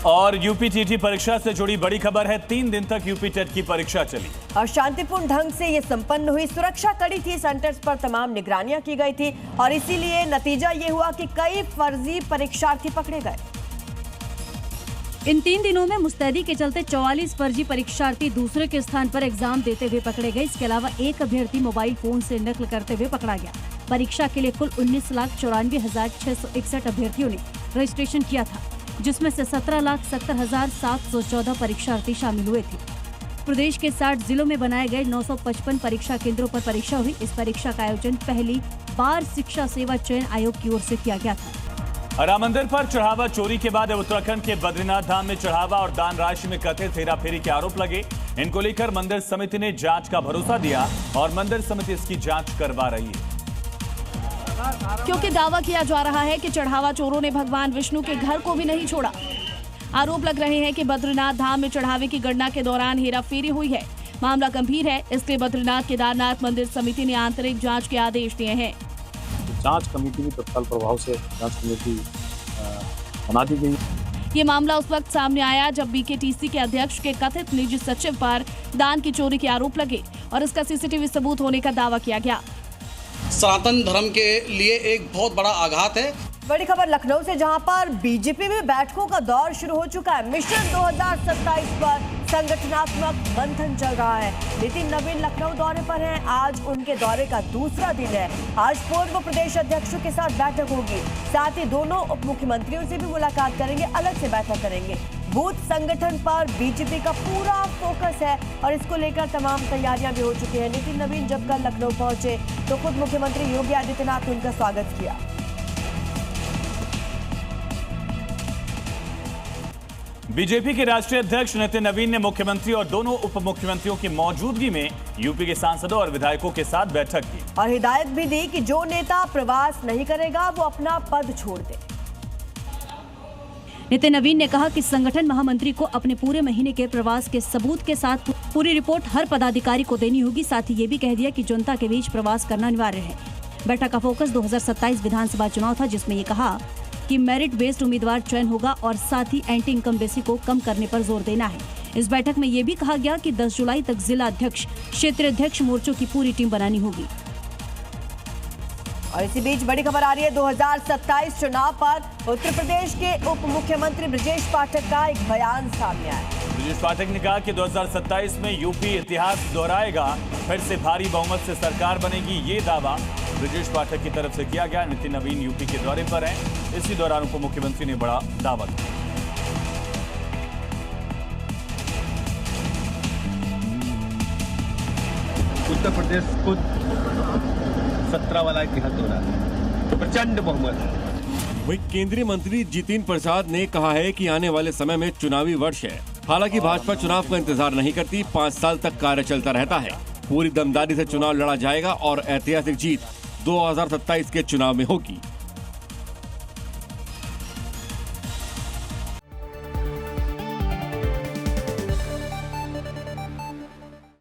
और UP TT परीक्षा से जुड़ी बड़ी खबर है। 3 दिन तक यूपी टेट की परीक्षा चली और शांतिपूर्ण ढंग से ये संपन्न हुई। सुरक्षा कड़ी थी, सेंटर्स पर तमाम निगरानियां की गई थी और इसीलिए नतीजा ये हुआ कि कई फर्जी परीक्षार्थी पकड़े गए। इन 3 दिनों में मुस्तैदी के चलते 44 फर्जी परीक्षार्थी दूसरे के स्थान पर एग्जाम देते हुए पकड़े गए। इसके अलावा एक अभ्यर्थी मोबाइल फोन से नकल करते हुए पकड़ा गया। परीक्षा के लिए कुल 19,94,661 अभ्यर्थियों ने रजिस्ट्रेशन किया था, जिसमें से 17,70,714 परीक्षार्थी शामिल हुए थे। प्रदेश के 60 जिलों में बनाए गए 955 परीक्षा केंद्रों पर परीक्षा हुई। इस परीक्षा का आयोजन पहली बार शिक्षा सेवा चयन आयोग की ओर से किया गया था। राम मंदिर पर चढ़ावा चोरी के बाद उत्तराखंड के बद्रीनाथ धाम में चढ़ावा और दान राशि में कथित हेराफेरी के आरोप लगे। इनको लेकर मंदिर समिति ने जांच का भरोसा दिया और मंदिर समिति इसकी जांच करवा रही है, क्योंकि दावा किया जा रहा है कि चढ़ावा चोरों ने भगवान विष्णु के घर को भी नहीं छोड़ा। आरोप लग रहे हैं कि बद्रीनाथ धाम में चढ़ावे की गणना के दौरान हेराफेरी हुई है। मामला गंभीर है, इसलिए बद्रीनाथ केदारनाथ मंदिर समिति ने आंतरिक जांच के आदेश दिए हैं। जांच कमेटी भी तत्काल प्रभाव से जांच कमेटी बना दी गई। ये मामला उस वक्त सामने आया जब बीकेटीसी के अध्यक्ष के कथित निजी सचिव पर दान की चोरी के आरोप लगे और इसका सीसीटीवी सबूत होने का दावा किया गया। सनातन धर्म के लिए एक बहुत बड़ा आघात है। बड़ी खबर लखनऊ से, जहां पर बीजेपी में बैठकों का दौर शुरू हो चुका है। मिशन 2027 पर संगठनात्मक मंथन चल रहा है। नितिन नवीन लखनऊ दौरे पर हैं। आज उनके दौरे का दूसरा दिन है। आज पूर्व प्रदेश अध्यक्षों के साथ बैठक होगी, साथ ही दोनों उप मुख्यमंत्रियों से भी मुलाकात करेंगे, अलग से बैठक करेंगे। बूथ संगठन पर बीजेपी का पूरा फोकस है और इसको लेकर तमाम तैयारियां भी हो चुकी हैं। नितिन नवीन जब कल लखनऊ पहुंचे तो खुद मुख्यमंत्री योगी आदित्यनाथ ने उनका स्वागत किया। बीजेपी के राष्ट्रीय अध्यक्ष नितिन नवीन ने मुख्यमंत्री और दोनों उप मुख्यमंत्रियों की मौजूदगी में यूपी के सांसदों और विधायकों के साथ बैठक की और हिदायत भी दी कि जो नेता प्रवास नहीं करेगा वो अपना पद छोड़ दे। नितिन नवीन ने कहा कि संगठन महामंत्री को अपने पूरे महीने के प्रवास के सबूत के साथ पूरी रिपोर्ट हर पदाधिकारी को देनी होगी। साथ ही ये भी कह दिया कि जनता के बीच प्रवास करना अनिवार्य है। बैठक का फोकस 2027 विधानसभा चुनाव था, जिसमें ये कहा कि मेरिट बेस्ड उम्मीदवार चयन होगा और साथ ही एंटी इनकम्बेंसी को कम करने पर जोर देना है। इस बैठक में ये भी कहा गया कि 10 जुलाई तक जिला अध्यक्ष, क्षेत्रीय अध्यक्ष मोर्चों की पूरी टीम बनानी होगी। और इसी बीच बड़ी खबर आ रही है 2027 चुनाव पर। उत्तर प्रदेश के उप मुख्यमंत्री ब्रजेश पाठक का एक बयान सामने आया। ब्रजेश पाठक ने कहा कि 2027 में यूपी इतिहास दोहराएगा, फिर से भारी बहुमत से सरकार बनेगी। ये दावा ब्रजेश पाठक की तरफ से किया गया। नितिन नवीन यूपी के दौरे पर हैं। इसी दौरान उप मुख्यमंत्री ने बड़ा दावा किया। उत्तर प्रदेश को 17 वाला इतिहास दोहरा, प्रचंड बहुमत। वहीं केंद्रीय मंत्री जितेंद्र प्रसाद ने कहा है कि आने वाले समय में चुनावी वर्ष है। हालांकि भाजपा चुनाव का इंतजार नहीं करती, 5 साल तक कार्य चलता रहता है। पूरी दमदारी से चुनाव लड़ा जाएगा और ऐतिहासिक जीत 2027 के चुनाव में होगी।